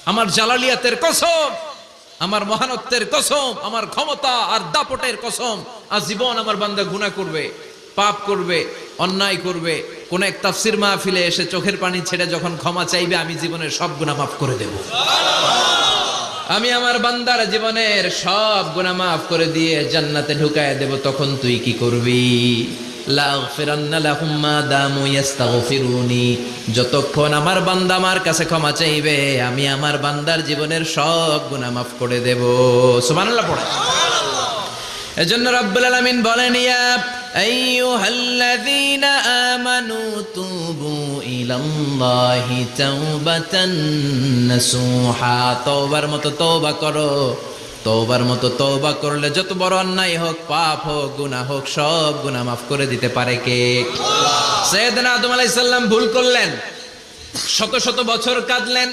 আমার জালালিয়াতের কসম, আমার মহানত্বের কসম, আমার ক্ষমতা আর দাপটের কসম, আজীবন আমার বান্দা গুনাহ করবে, পাপ করবে, অন্যায় করবে, কোন এক তাফসীর মাহফিলে এসে চোখের পানি ছেড়ে যখন ক্ষমা চাইবে, আমি জীবনের সব গুনাহ মাফ করে দেব। আমি আমার বান্দার জীবনের সব গুনাহ মাফ করে দিয়ে জান্নাতে ঢুকায় দেব। তখন তুই কি করবি? লাগফিরান্না লাহুম মা দামু ইস্তাগফিরুনি। যতক্ষণ আমার বান্দা আমার কাছে ক্ষমা চাইবে, আমি আমার বান্দার জীবনের সব গুনাহ মাফ করে দেব। সুবহানাল্লাহ পড়ে। এজন্য রব্বুল আলামিন বলেন, ইয়া আইয়ুহাল্লাযীনা আমানু তুবু ইলাল্লাহি তাওবাতান নাসুহা। তওবার মতো তওবা করো। তওবার মতো তওবা করলে যত বড় অন্যায় হোক, পাপ হোক, গুনাহ হোক, সব গুনাহ মাফ করে দিতে পারে কে? আল্লাহ। সাইয়েদনা আদম আলাইহিস সালাম ভুল করলেন, শত শত বছর কাঁদলেন,